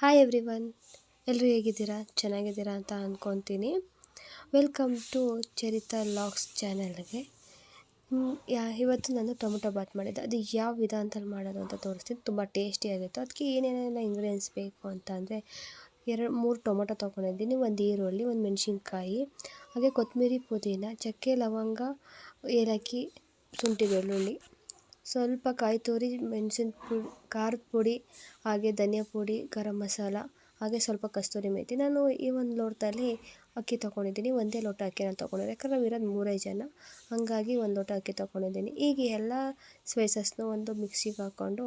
Hi everyone, ಎಲ್ಲರೂ ಹೇಗಿದ್ದೀರಾ? ಚೆನ್ನಾಗಿದ್ದೀರಾ ಅಂತ ಅಂದ್ಕೊತೀನಿ. ವೆಲ್ಕಮ್ ಟು ಚರಿತಾ ಲಾಗ್ಸ್ ಚಾನಲ್ಗೆ. ಇವತ್ತು ನಾನು ಟೊಮೊಟೊ ಬಾತ್ ಮಾಡಿದ್ದೆ. ಅದು ಯಾವ ವಿಧಾನದಲ್ಲಿ ಮಾಡೋದು ಅಂತ ತೋರಿಸ್ತೀನಿ. ತುಂಬ ಟೇಸ್ಟಿಯಾಗಿತ್ತು. ಅದಕ್ಕೆ ಏನೇನೆಲ್ಲ ಇಂಗ್ರೀಡಿಯೆಂಟ್ಸ್ ಬೇಕು ಅಂತ ಅಂದರೆ 2-3 ಟೊಮೊಟೊ ತೊಗೊಂಡಿದ್ದೀನಿ, 1 ಈರುಳ್ಳಿ, 1 ಮೆಣಸಿನ್ಕಾಯಿ, ಹಾಗೆ ಕೊತ್ತಂಬರಿ, ಪುದೀನ, ಚಕ್ಕೆ, ಲವಂಗ, ಏಲಕ್ಕಿ, ಶುಂಠಿ, ಬೆಳ್ಳುಳ್ಳಿ, ಸ್ವಲ್ಪ ಕಾಯಿ ತುರಿ, ಮೆಣಸಿನ ಪುಡಿ, ಖಾರದ ಪುಡಿ, ಹಾಗೆ ಧನಿಯಾ ಪುಡಿ, ಗರಂ ಮಸಾಲ, ಹಾಗೆ ಸ್ವಲ್ಪ ಕಸ್ತೂರಿ ಮೇಥಿ. ನಾನು ಈ ಒಂದು ಲೋಟದಲ್ಲಿ ಅಕ್ಕಿ ತೊಗೊಂಡಿದ್ದೀನಿ. ಒಂದೇ ಲೋಟ ಅಕ್ಕಿ ನಾನು ತೊಗೊಂಡಿದ್ದೆ, ಯಾಕಂದರೆ ನಾವು ಇರೋದು 3 ಜನ, ಹಾಗಾಗಿ 1 ಲೋಟ ಅಕ್ಕಿ ತೊಗೊಂಡಿದ್ದೀನಿ. ಈಗ ಎಲ್ಲ ಸ್ಪೈಸಸ್ನು ಒಂದು ಮಿಕ್ಸಿಗೆ ಹಾಕ್ಕೊಂಡು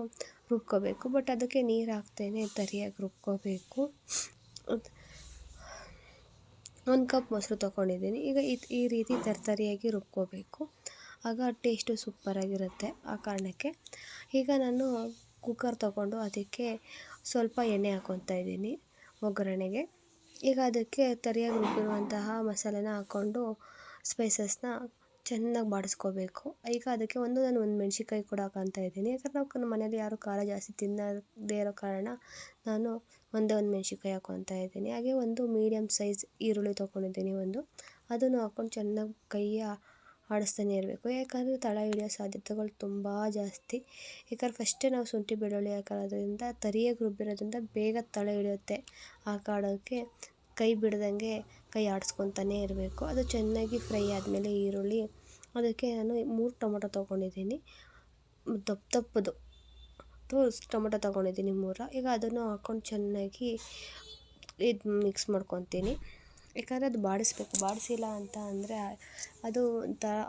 ರುಬ್ಕೋಬೇಕು. ಬಟ್ ಅದಕ್ಕೆ ನೀರು ಹಾಕ್ತೇನೆ ತರಿಯಾಗಿ ರುಬ್ಕೋಬೇಕು. 1 ಕಪ್ ಮೊಸರು ತೊಗೊಂಡಿದ್ದೀನಿ. ಈಗ ಈ ರೀತಿ ತರಿಯಾಗಿ ರುಬ್ಕೋಬೇಕು, ಆಗ ಟೇಸ್ಟು ಸೂಪರಾಗಿರುತ್ತೆ. ಆ ಕಾರಣಕ್ಕೆ ಈಗ ನಾನು ಕುಕ್ಕರ್ ತೊಗೊಂಡು ಅದಕ್ಕೆ ಸ್ವಲ್ಪ ಎಣ್ಣೆ ಹಾಕ್ಕೊತಾ ಇದ್ದೀನಿ ಒಗ್ಗರಣೆಗೆ. ಈಗ ಅದಕ್ಕೆ ತರಿಯಾಗಿ ರುಬ್ಬಿರುವಂತಹ ಮಸಾಲೆನ ಹಾಕ್ಕೊಂಡು ಸ್ಪೈಸಸ್ನ ಚೆನ್ನಾಗಿ ಬಾಡಿಸ್ಕೋಬೇಕು. ಈಗ ಅದಕ್ಕೆ ನಾನು 1 ಮೆಣಸಿನ್ಕಾಯಿ ಕೂಡ ಹಾಕ್ಕೊತಾ ಇದ್ದೀನಿ. ಯಾಕಂದರೆ ನಮ್ಮ ಮನೇಲಿ ಯಾರೂ ಖಾರ ಜಾಸ್ತಿ ತಿನ್ನದೇ ಇರೋ ಕಾರಣ ನಾನು ಒಂದೇ 1 ಮೆಣಸಿನ್ಕಾಯಿ ಹಾಕ್ಕೊತಾ ಇದ್ದೀನಿ. ಹಾಗೆ 1 ಮೀಡಿಯಮ್ ಸೈಜ್ ಈರುಳ್ಳಿ ತೊಗೊಂಡಿದ್ದೀನಿ, ಅದನ್ನು ಹಾಕ್ಕೊಂಡು ಚೆನ್ನಾಗಿ ಆಡಿಸ್ತಾನೆ ಇರಬೇಕು. ಯಾಕಂದರೆ ತಳ ಹಿಡಿಯೋ ಸಾಧ್ಯತೆಗಳು ತುಂಬ ಜಾಸ್ತಿ. ಯಾಕಂದ್ರೆ ಫಸ್ಟೇ ನಾವು ಶುಂಠಿ ಬೆಳ್ಳುಳ್ಳಿ ಹಾಕೋದ್ರಿಂದ ತರಿಯಾಗಿ ರುಬ್ಬಿರೋದ್ರಿಂದ ಬೇಗ ತಳ ಹಿಡಿಯುತ್ತೆ. ಆ ಕಾರಣಕ್ಕೆ ಕೈ ಬಿಡ್ದಂಗೆ ಆಡಿಸ್ಕೊತಾನೇ ಇರಬೇಕು. ಅದು ಚೆನ್ನಾಗಿ ಫ್ರೈ ಆದಮೇಲೆ ಈರುಳ್ಳಿ, ಅದಕ್ಕೆ ನಾನು 3 ಟೊಮೊಟೊ ತೊಗೊಂಡಿದ್ದೀನಿ, ದಪ್ಪದು ಟೊಮೊಟೊ ತೊಗೊಂಡಿದ್ದೀನಿ 3. ಈಗ ಅದನ್ನು ಹಾಕ್ಕೊಂಡು ಚೆನ್ನಾಗಿ ಮಿಕ್ಸ್ ಮಾಡ್ಕೊತೀನಿ. ಯಾಕಂದರೆ ಅದು ಬಾಡಿಸಿಲ್ಲ ಅಂತ ಅಂದರೆ ಅದು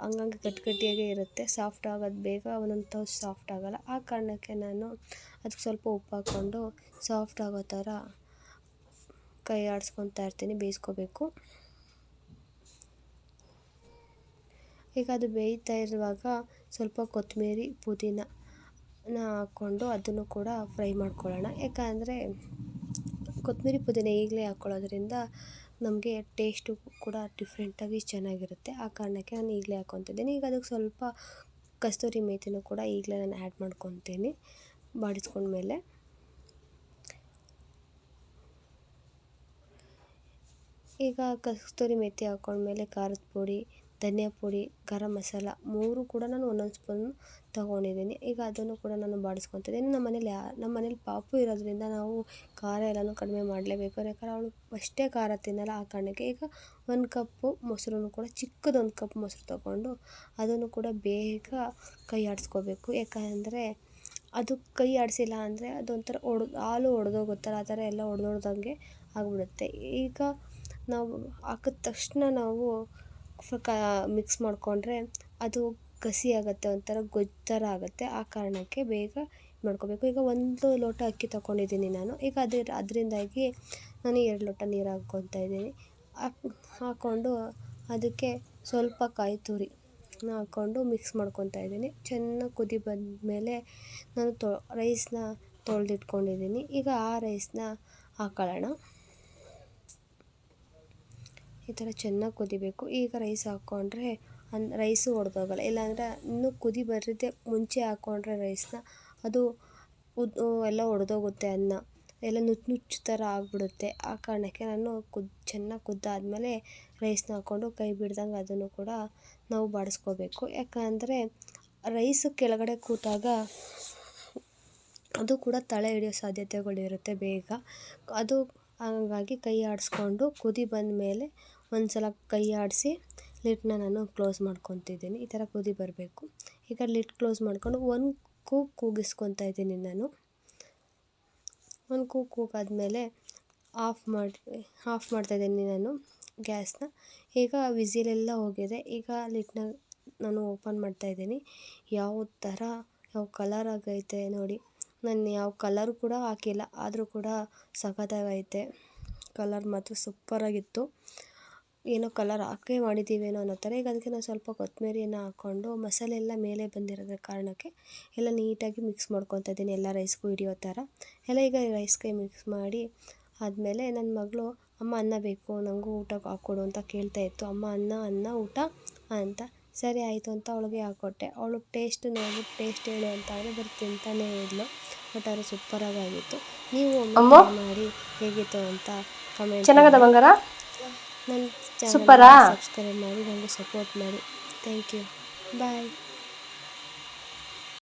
ಹಂಗಂಗೆ ಗಟ್ಟಿಯಾಗೇ ಇರುತ್ತೆ, ಸಾಫ್ಟ್ ಆಗೋದು ಬೇಗ, ಒಂದೊಂದು ಸಾಫ್ಟ್ ಆಗೋಲ್ಲ. ಆ ಕಾರಣಕ್ಕೆ ನಾನು ಅದಕ್ಕೆ ಸ್ವಲ್ಪ ಉಪ್ಪು ಹಾಕ್ಕೊಂಡು ಸಾಫ್ಟ್ ಆಗೋ ಥರ ಆಡಿಸ್ಕೊತಾ ಇರ್ತೀನಿ, ಬೇಯಿಸ್ಕೋಬೇಕು. ಈಗ ಅದು ಬೇಯ್ತಾ ಇರುವಾಗ ಸ್ವಲ್ಪ ಕೊತ್ತಂಬರಿ, ಪುದೀನನ ಹಾಕ್ಕೊಂಡು ಅದನ್ನು ಕೂಡ ಫ್ರೈ ಮಾಡ್ಕೊಳ್ಳೋಣ. ಯಾಕಂದರೆ ಕೊತ್ತಂಬರಿ, ಪುದೀನ ಈಗಲೇ ಹಾಕ್ಕೊಳ್ಳೋದ್ರಿಂದ ನಮಗೆ ಟೇಸ್ಟು ಕೂಡ ಡಿಫ್ರೆಂಟಾಗಿ ಚೆನ್ನಾಗಿರುತ್ತೆ. ಆ ಕಾರಣಕ್ಕೆ ನಾನು ಈಗಲೇ ಹಾಕ್ಕೊತಿದ್ದೀನಿ. ಈಗ ಅದಕ್ಕೆ ಸ್ವಲ್ಪ ಕಸ್ತೂರಿ ಮೇಥಿನೂ ಕೂಡ ಈಗಲೇ ನಾನು ಆ್ಯಡ್ ಮಾಡ್ಕೊತೀನಿ ಬಾಡಿಸ್ಕೊಂಡ್ಮೇಲೆ. ಈಗ ಕಸ್ತೂರಿ ಮೇಥಿ ಹಾಕ್ಕೊಂಡ್ಮೇಲೆ ಖಾರದ ಪುಡಿ, ಧನಿಯಾ ಪುಡಿ, ಗರಂ ಮಸಾಲ 3 ಕೂಡ ನಾನು 1 ಸ್ಪೂನ್ ತೊಗೊಂಡಿದ್ದೀನಿ. ಈಗ ಅದನ್ನು ಕೂಡ ನಾನು ಬಾಡಿಸ್ಕೊತಿದ್ದೀನಿ. ನಮ್ಮ ಮನೇಲಿ ಪಾಪು ಇರೋದ್ರಿಂದ ನಾವು ಖಾರ ಎಲ್ಲನೂ ಕಡಿಮೆ ಮಾಡಲೇಬೇಕು. ಯಾಕಂದರೆ ಅವಳು ಅಷ್ಟೇ ಖಾರ ತಿನ್ನಲ್ಲ. ಆ ಕಾರಣಕ್ಕೆ ಈಗ 1 ಕಪ್ಪು ಮೊಸರು ಕೂಡ, ಚಿಕ್ಕದು 1 ಕಪ್ ಮೊಸರು ತೊಗೊಂಡು ಅದನ್ನು ಕೂಡ ಬೇಗ ಆಡಿಸ್ಕೋಬೇಕು. ಯಾಕಂದರೆ ಅದು ಆಡಿಸಿಲ್ಲ ಅಂದರೆ ಅದೊಂಥರ ಹಾಲು ಒಡೆದೋಗುತ್ತಲ್ಲ, ಆ ಥರ ಎಲ್ಲ ಒಡೆದೋಗ್ದಂಗೆ ಆಗಿಬಿಡುತ್ತೆ. ಈಗ ನಾವು ಹಾಕಿದ ತಕ್ಷಣ ನಾವು ಮಿಕ್ಸ್ ಮಾಡಿಕೊಂಡ್ರೆ ಅದು ಕಸಿ ಆಗುತ್ತೆ, ಒಂಥರ ಗೊಜ್ಜು ಥರ ಆಗುತ್ತೆ. ಆ ಕಾರಣಕ್ಕೆ ಬೇಗ ಮಾಡ್ಕೋಬೇಕು. ಈಗ 1 ಲೋಟ ಅಕ್ಕಿ ತೊಗೊಂಡಿದ್ದೀನಿ ನಾನು. ಈಗ ಅದರಿಂದಾಗಿ ನಾನು 2 ಲೋಟ ನೀರು ಹಾಕ್ಕೊತಾ ಇದ್ದೀನಿ. ಹಾಕ್ಕೊಂಡು ಅದಕ್ಕೆ ಸ್ವಲ್ಪ ಕಾಯಿ ತುರಿನ ಹಾಕ್ಕೊಂಡು ಮಿಕ್ಸ್ ಮಾಡ್ಕೊತಾ ಇದ್ದೀನಿ. ಚೆನ್ನಾಗಿ ಕುದಿ ಬಂದಮೇಲೆ ನಾನು ರೈಸ್ನ ತೊಳೆದಿಟ್ಕೊಂಡಿದ್ದೀನಿ. ಈಗ ಆ ರೈಸ್ನ ಹಾಕೊಳ್ಳೋಣ. ಈ ಥರ ಚೆನ್ನಾಗಿ ಕುದಿಬೇಕು. ಈಗ ರೈಸ್ ಹಾಕ್ಕೊಂಡ್ರೆ ರೈಸು ಒಡೆದೋಗಲ್ಲ. ಇಲ್ಲಾಂದರೆ ಇನ್ನೂ ಕುದಿ ಬರೋದೇ ಮುಂಚೆ ಹಾಕ್ಕೊಂಡ್ರೆ ರೈಸ್ನ, ಅದು ಎಲ್ಲ ಒಡೆದೋಗುತ್ತೆ, ಅನ್ನ ಎಲ್ಲ ನುಚ್ಚು ಥರ ಆಗಿಬಿಡುತ್ತೆ. ಆ ಕಾರಣಕ್ಕೆ ನಾನು ಚೆನ್ನಾಗಿ ಕುದ್ದಾದಮೇಲೆ ರೈಸ್ನ ಹಾಕ್ಕೊಂಡು ಕೈ ಬಿಡ್ದಂಗೆ ಅದನ್ನು ಕೂಡ ನಾವು ಬಾಡಿಸ್ಕೋಬೇಕು. ಯಾಕಂದರೆ ರೈಸು ಕೆಳಗಡೆ ಕೂತಾಗ ಅದು ಕೂಡ ತಳ ಹಿಡಿಯೋ ಸಾಧ್ಯತೆಗಳಿರುತ್ತೆ ಬೇಗ. ಅದು ಹಾಗಾಗಿ ಕೈ ಆಡಿಸ್ಕೊಂಡು ಕುದಿ ಬಂದಮೇಲೆ ಒಂದು ಸಲ ಕೈ ಆಡಿಸಿ ಲಿಡ್ನ ನಾನು ಕ್ಲೋಸ್ ಮಾಡ್ಕೊತಿದ್ದೀನಿ. ಈ ಥರ ಕುದಿ ಬರಬೇಕು. ಈಗ ಲಿಡ್ ಕ್ಲೋಸ್ ಮಾಡಿಕೊಂಡು 1 ಕೂಗಿಸ್ಕೊತಾ ಇದ್ದೀನಿ ನಾನು. 1 ಕೂಗಾದಮೇಲೆ ಆಫ್ ಮಾಡ್ತಾಯಿದ್ದೀನಿ ನಾನು ಗ್ಯಾಸ್ನ. ಈಗ ವಿಸಿಲೆಲ್ಲ ಹೋಗಿದೆ. ಈಗ ಲಿಡ್ನ ನಾನು ಓಪನ್ ಮಾಡ್ತಾಯಿದ್ದೀನಿ. ಯಾವ ಕಲರ್ ಆಗೈತೆ ನೋಡಿ. ನಾನು ಯಾವ ಕಲರ್ ಕೂಡ ಹಾಕಿಲ್ಲ, ಆದರೂ ಕೂಡ ಸಖತ್ತಾಗೈತೆ. ಕಲರ್ ಮಾತ್ರ ಸೂಪರಾಗಿತ್ತು. ಏನೋ ಕಲರ್ ಹಾಕೇ ಮಾಡಿದ್ದೀವೇನೋ ಅನ್ನೋ ಥರ. ಈಗ ಅದಕ್ಕೆ ನಾನು ಸ್ವಲ್ಪ ಕೊತ್ತಂಬರಿಯನ್ನು ಹಾಕ್ಕೊಂಡು ಮಸಾಲೆ ಎಲ್ಲ ಮೇಲೆ ಬಂದಿರೋದ್ರ ಕಾರಣಕ್ಕೆ ಎಲ್ಲ ನೀಟಾಗಿ ಮಿಕ್ಸ್ ಮಾಡ್ಕೊತಾ ಇದ್ದೀನಿ, ಎಲ್ಲ ರೈಸ್ಗೂ ಹಿಡಿಯೋ ಥರ ಎಲ್ಲ. ಈಗ ರೈಸ್ಗೆ ಮಿಕ್ಸ್ ಮಾಡಿ ಆದಮೇಲೆ ನನ್ನ ಮಗಳು, ಅಮ್ಮ ಅನ್ನ ಬೇಕು, ನನಗೂ ಊಟ ಹಾಕ್ಕೊಡು ಅಂತ ಕೇಳ್ತಾಯಿತ್ತು. ಅಮ್ಮ ಅನ್ನ ಊಟ ಅಂತ ಸರಿ ಆಯಿತು ಅಂತ ಅವಳಿಗೆ ಹಾಕ್ಕೊಟ್ಟೆ. ಅವಳು ಟೇಸ್ಟ್ ನೋಡ್ಬಿಟ್ಟು ಟೇಸ್ಟ್ ಹೇಳು ಅಂತ ಅಂದರೆ ಬರೀ ತಿಂತಾನೇ ಇದ್ಲು. ಬಟ್ ಅದು ಸೂಪರಾಗಿ ಆಗಿತ್ತು. ನೀವು ಒಮ್ಮೆ ಟ್ರೈ ಮಾಡಿ ಹೇಗಿತ್ತು ಅಂತ ಕಮೆಂಟ್ ಚೆನ್ನಾಗದ ಬಂಗಾರ. ನನ್ನ ಸೂಪರಾ? ಚಾನಲ್ನ ಸಬ್ಸ್ಕ್ರೈಬ್ ಮಾಡಿ ನನಗೆ ಸಪೋರ್ಟ್ ಮಾಡಿ. Thank you. ಬಾಯ್.